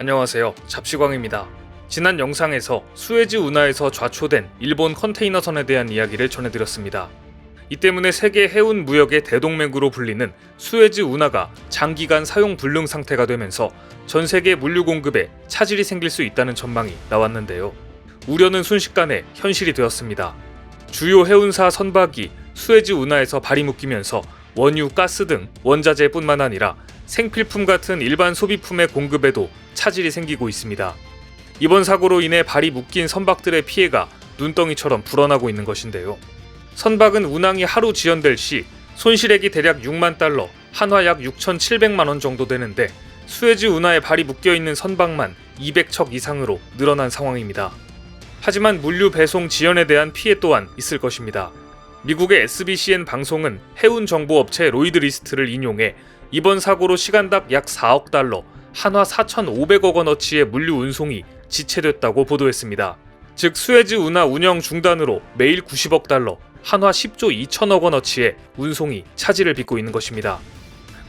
안녕하세요. 잡시광입니다. 지난 영상에서 수에즈 운하에서 좌초된 일본 컨테이너선에 대한 이야기를 전해드렸습니다. 이 때문에 세계 해운 무역의 대동맥으로 불리는 수에즈 운하가 장기간 사용 불능 상태가 되면서 전 세계 물류 공급에 차질이 생길 수 있다는 전망이 나왔는데요. 우려는 순식간에 현실이 되었습니다. 주요 해운사 선박이 수에즈 운하에서 발이 묶이면서 원유, 가스 등 원자재뿐만 아니라 생필품 같은 일반 소비품의 공급에도 차질이 생기고 있습니다. 이번 사고로 인해 발이 묶인 선박들의 피해가 눈덩이처럼 불어나고 있는 것인데요. 선박은 운항이 하루 지연될 시 손실액이 대략 6만 달러, 한화 약 6,700만 원 정도 되는데 수에즈 운하에 발이 묶여있는 선박만 200척 이상으로 늘어난 상황입니다. 하지만 물류 배송 지연에 대한 피해 또한 있을 것입니다. 미국의 SBCN 방송은 해운 정보업체 로이드리스트를 인용해 이번 사고로 시간당 약 4억 달러, 한화 4,500억 원어치의 물류 운송이 지체됐다고 보도했습니다. 즉 수에즈 운하 운영 중단으로 매일 90억 달러, 한화 10조 2천억 원어치의 운송이 차질을 빚고 있는 것입니다.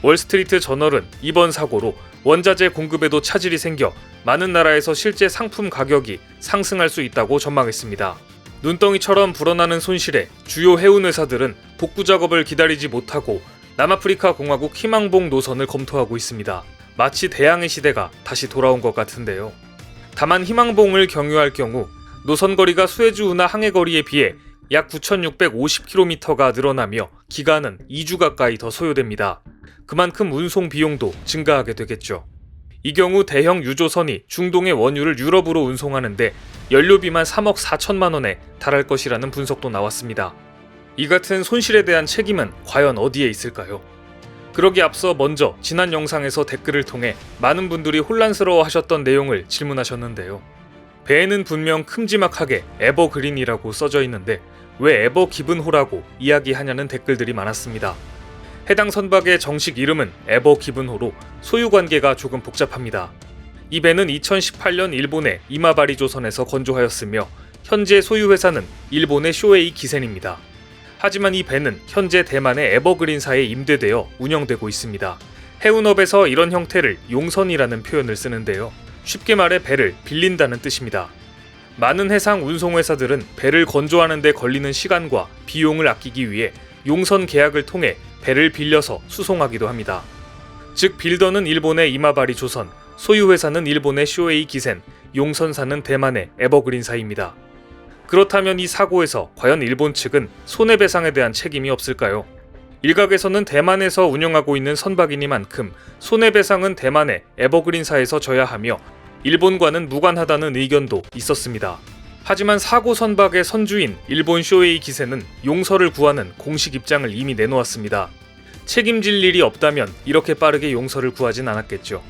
월스트리트 저널은 이번 사고로 원자재 공급에도 차질이 생겨 많은 나라에서 실제 상품 가격이 상승할 수 있다고 전망했습니다. 눈덩이처럼 불어나는 손실에 주요 해운 회사들은 복구 작업을 기다리지 못하고 남아프리카 공화국 희망봉 노선을 검토하고 있습니다. 마치 대항해 시대가 다시 돌아온 것 같은데요. 다만 희망봉을 경유할 경우 노선 거리가 수에즈 운하 항해 거리에 비해 약 9,650km가 늘어나며 기간은 2주 가까이 더 소요됩니다. 그만큼 운송 비용도 증가하게 되겠죠. 이 경우 대형 유조선이 중동의 원유를 유럽으로 운송하는데 연료비만 3억 4천만 원에 달할 것이라는 분석도 나왔습니다. 이 같은 손실에 대한 책임은 과연 어디에 있을까요? 그러기 앞서 먼저 지난 영상에서 댓글을 통해 많은 분들이 혼란스러워하셨던 내용을 질문하셨는데요. 배에는 분명 큼지막하게 에버그린이라고 써져 있는데 왜 에버기븐호라고 이야기하냐는 댓글들이 많았습니다. 해당 선박의 정식 이름은 에버기븐호로 소유 관계가 조금 복잡합니다. 이 배는 2018년 일본의 이마바리 조선에서 건조하였으며 현재 소유 회사는 일본의 쇼에이 기센입니다. 하지만 이 배는 현재 대만의 에버그린사에 임대되어 운영되고 있습니다. 해운업에서 이런 형태를 용선이라는 표현을 쓰는데요. 쉽게 말해 배를 빌린다는 뜻입니다. 많은 해상 운송회사들은 배를 건조하는 데 걸리는 시간과 비용을 아끼기 위해 용선 계약을 통해 배를 빌려서 수송하기도 합니다. 즉 빌더는 일본의 이마바리 조선, 소유회사는 일본의 쇼에이 기센, 용선사는 대만의 에버그린사입니다. 그렇다면 이 사고에서 과연 일본 측은 손해배상에 대한 책임이 없을까요? 일각에서는 대만에서 운영하고 있는 선박이니만큼 손해배상은 대만의 에버그린사에서 져야 하며 일본과는 무관하다는 의견도 있었습니다. 하지만 사고 선박의 선주인 일본 쇼에이 기센은 용서를 구하는 공식 입장을 이미 내놓았습니다. 책임질 일이 없다면 이렇게 빠르게 용서를 구하진 않았겠죠.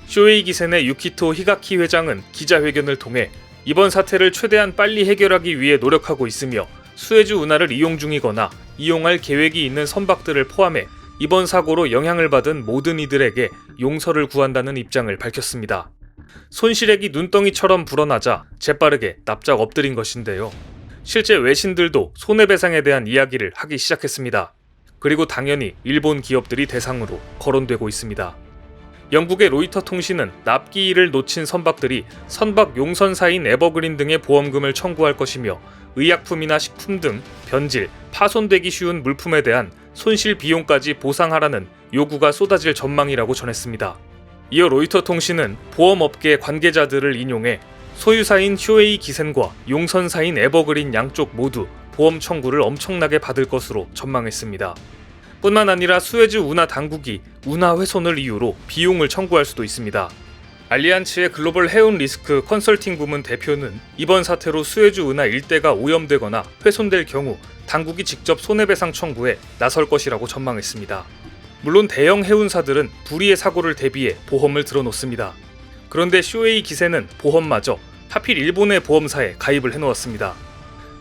쇼에이 기센의 유키토 히가키 회장은 기자회견을 통해 이번 사태를 최대한 빨리 해결하기 위해 노력하고 있으며 수에즈 운하를 이용 중이거나 이용할 계획이 있는 선박들을 포함해 이번 사고로 영향을 받은 모든 이들에게 용서를 구한다는 입장을 밝혔습니다. 손실액이 눈덩이처럼 불어나자 재빠르게 납작 엎드린 것인데요. 실제 외신들도 손해배상에 대한 이야기를 하기 시작했습니다. 그리고 당연히 일본 기업들이 대상으로 거론되고 있습니다. 영국의 로이터 통신은 납기일을 놓친 선박들이 선박 용선사인 에버그린 등의 보험금을 청구할 것이며 의약품이나 식품 등 변질, 파손되기 쉬운 물품에 대한 손실 비용까지 보상하라는 요구가 쏟아질 전망이라고 전했습니다. 이어 로이터 통신은 보험업계 관계자들을 인용해 소유사인 쇼에이 기센과 용선사인 에버그린 양쪽 모두 보험 청구를 엄청나게 받을 것으로 전망했습니다. 뿐만 아니라 수에즈 운하 당국이 운하 훼손을 이유로 비용을 청구할 수도 있습니다. 알리안츠의 글로벌 해운 리스크 컨설팅 부문 대표는 이번 사태로 수에즈 운하 일대가 오염되거나 훼손될 경우 당국이 직접 손해배상 청구에 나설 것이라고 전망했습니다. 물론 대형 해운사들은 불의의 사고를 대비해 보험을 들어놓습니다. 그런데 쇼에이 기센은 보험마저 하필 일본의 보험사에 가입을 해놓았습니다.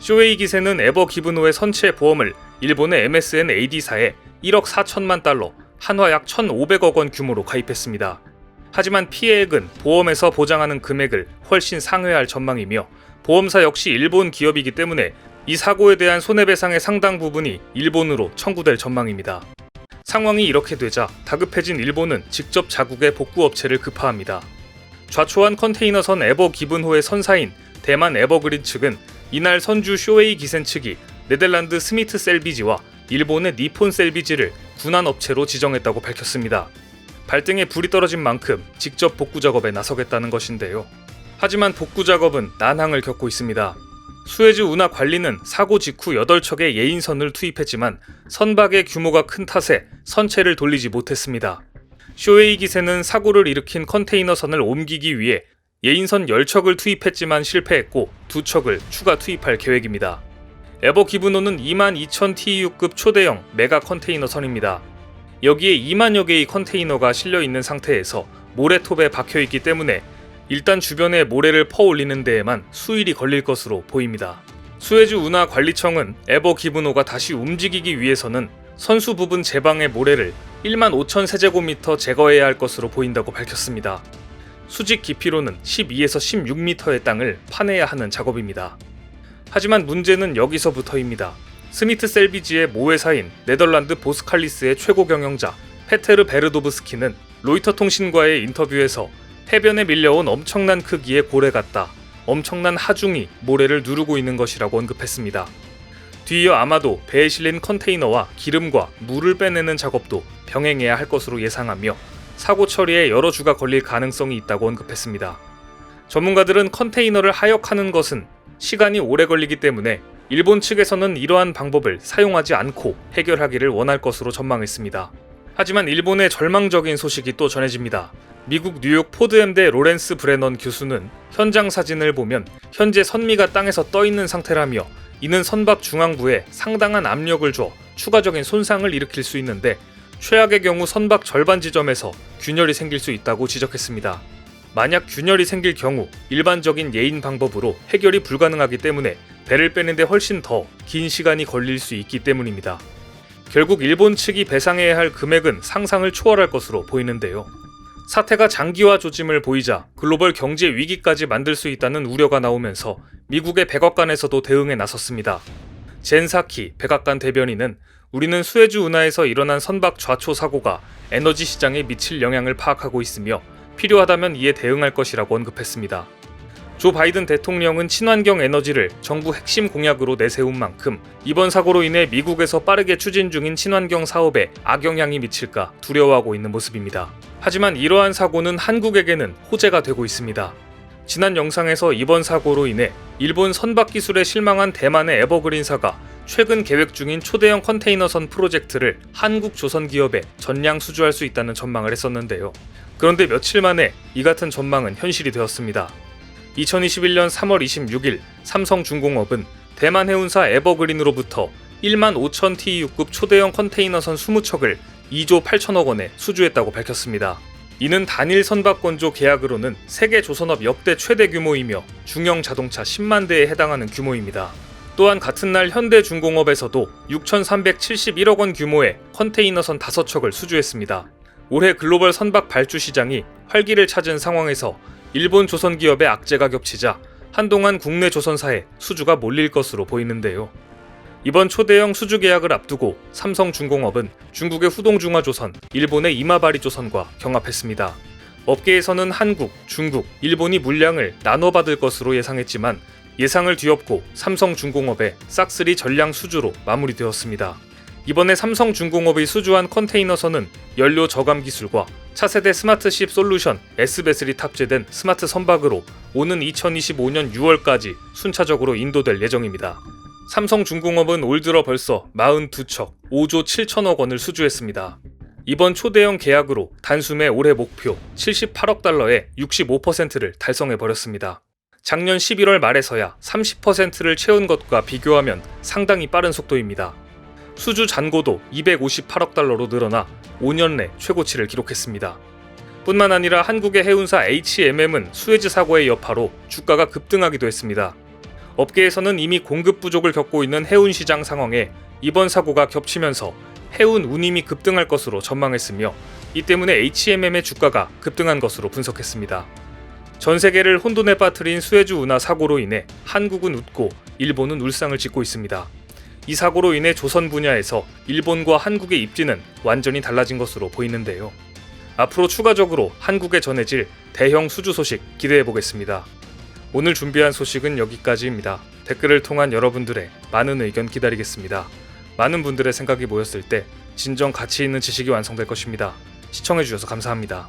쇼에이 기센은 에버기븐호의 선체 보험을 일본의 MSN AD사에 1억 4천만 달러, 한화 약 1,500억 원 규모로 가입했습니다. 하지만 피해액은 보험에서 보장하는 금액을 훨씬 상회할 전망이며 보험사 역시 일본 기업이기 때문에 이 사고에 대한 손해배상의 상당 부분이 일본으로 청구될 전망입니다. 상황이 이렇게 되자 다급해진 일본은 직접 자국의 복구업체를 급파합니다. 좌초한 컨테이너선 에버 기븐호의 선사인 대만 에버그린 측은 이날 선주 쇼웨이 기센 측이 네덜란드 스미트 셀비지와 일본의 니폰 셀비지를 군한 업체로 지정했다고 밝혔습니다. 발등에 불이 떨어진 만큼 직접 복구 작업에 나서겠다는 것인데요. 하지만 복구 작업은 난항을 겪고 있습니다. 수에즈 운하 관리는 사고 직후 8척의 예인선을 투입했지만 선박의 규모가 큰 탓에 선체를 돌리지 못했습니다. 쇼웨이 기세는 사고를 일으킨 컨테이너선을 옮기기 위해 예인선 10척을 투입했지만 실패했고 2척을 추가 투입할 계획입니다. 에버 기브노는 22,000 TEU급 초대형 메가 컨테이너선입니다. 여기에 2만여 개의 컨테이너가 실려있는 상태에서 모래톱에 박혀있기 때문에 일단 주변에 모래를 퍼올리는 데에만 수일이 걸릴 것으로 보입니다. 수에즈 운하 관리청은 에버 기브노가 다시 움직이기 위해서는 선수 부분 제방의 모래를 15,000 세제곱미터 제거해야 할 것으로 보인다고 밝혔습니다. 수직 깊이로는 12에서 16m의 땅을 파내야 하는 작업입니다. 하지만 문제는 여기서부터입니다. 스미트 셀비지의 모회사인 네덜란드 보스칼리스의 최고 경영자 페테르 베르도브스키는 로이터 통신과의 인터뷰에서 해변에 밀려온 엄청난 크기의 고래 같다, 엄청난 하중이 모래를 누르고 있는 것이라고 언급했습니다. 뒤이어 아마도 배에 실린 컨테이너와 기름과 물을 빼내는 작업도 병행해야 할 것으로 예상하며 사고 처리에 여러 주가 걸릴 가능성이 있다고 언급했습니다. 전문가들은 컨테이너를 하역하는 것은 시간이 오래 걸리기 때문에 일본 측에서는 이러한 방법을 사용하지 않고 해결하기를 원할 것으로 전망했습니다. 하지만 일본의 절망적인 소식이 또 전해집니다. 미국 뉴욕 포드엠대 로렌스 브레넌 교수는 현장 사진을 보면 현재 선미가 땅에서 떠있는 상태라며 이는 선박 중앙부에 상당한 압력을 줘 추가적인 손상을 일으킬 수 있는데 최악의 경우 선박 절반 지점에서 균열이 생길 수 있다고 지적했습니다. 만약 균열이 생길 경우 일반적인 예인 방법으로 해결이 불가능하기 때문에 배를 빼는데 훨씬 더 긴 시간이 걸릴 수 있기 때문입니다. 결국 일본 측이 배상해야 할 금액은 상상을 초월할 것으로 보이는데요. 사태가 장기화 조짐을 보이자 글로벌 경제 위기까지 만들 수 있다는 우려가 나오면서 미국의 백악관에서도 대응에 나섰습니다. 젠 사키 백악관 대변인은 우리는 수에즈 운하에서 일어난 선박 좌초 사고가 에너지 시장에 미칠 영향을 파악하고 있으며 필요하다면 이에 대응할 것이라고 언급했습니다. 조 바이든 대통령은 친환경 에너지를 정부 핵심 공약으로 내세운 만큼 이번 사고로 인해 미국에서 빠르게 추진 중인 친환경 사업에 악영향이 미칠까 두려워하고 있는 모습입니다. 하지만 이러한 사고는 한국에게는 호재가 되고 있습니다. 지난 영상에서 이번 사고로 인해 일본 선박 기술에 실망한 대만의 에버그린사가 최근 계획 중인 초대형 컨테이너선 프로젝트를 한국 조선 기업에 전량 수주할 수 있다는 전망을 했었는데요. 그런데 며칠 만에 이 같은 전망은 현실이 되었습니다. 2021년 3월 26일 삼성중공업은 대만 해운사 에버그린으로부터 15,000 TEU급 초대형 컨테이너선 20척을 2조 8천억 원에 수주했다고 밝혔습니다. 이는 단일 선박 건조 계약으로는 세계 조선업 역대 최대 규모이며 중형 자동차 10만 대에 해당하는 규모입니다. 또한 같은 날 현대중공업에서도 6,371억 원 규모의 컨테이너선 5척을 수주했습니다. 올해 글로벌 선박 발주 시장이 활기를 찾은 상황에서 일본 조선 기업의 악재가 겹치자 한동안 국내 조선사에 수주가 몰릴 것으로 보이는데요. 이번 초대형 수주 계약을 앞두고 삼성중공업은 중국의 후동중화조선, 일본의 이마바리조선과 경합했습니다. 업계에서는 한국, 중국, 일본이 물량을 나눠 받을 것으로 예상했지만 예상을 뒤엎고 삼성중공업의 싹쓸이 전량 수주로 마무리되었습니다. 이번에 삼성중공업이 수주한 컨테이너선은 연료 저감 기술과 차세대 스마트십 솔루션 S베슬이 탑재된 스마트 선박으로 오는 2025년 6월까지 순차적으로 인도될 예정입니다. 삼성중공업은 올 들어 벌써 42척 5조 7천억 원을 수주했습니다. 이번 초대형 계약으로 단숨에 올해 목표 78억 달러의 65%를 달성해버렸습니다. 작년 11월 말에서야 30%를 채운 것과 비교하면 상당히 빠른 속도입니다. 수주 잔고도 258억 달러로 늘어나 5년 내 최고치를 기록했습니다. 뿐만 아니라 한국의 해운사 HMM은 수에즈 사고의 여파로 주가가 급등하기도 했습니다. 업계에서는 이미 공급 부족을 겪고 있는 해운 시장 상황에 이번 사고가 겹치면서 해운 운임이 급등할 것으로 전망했으며 이 때문에 HMM의 주가가 급등한 것으로 분석했습니다. 전 세계를 혼돈에 빠뜨린 수에즈 운하 사고로 인해 한국은 웃고 일본은 울상을 짓고 있습니다. 이 사고로 인해 조선 분야에서 일본과 한국의 입지는 완전히 달라진 것으로 보이는데요. 앞으로 추가적으로 한국에 전해질 대형 수주 소식 기대해 보겠습니다. 오늘 준비한 소식은 여기까지입니다. 댓글을 통한 여러분들의 많은 의견 기다리겠습니다. 많은 분들의 생각이 모였을 때 진정 가치 있는 지식이 완성될 것입니다. 시청해 주셔서 감사합니다.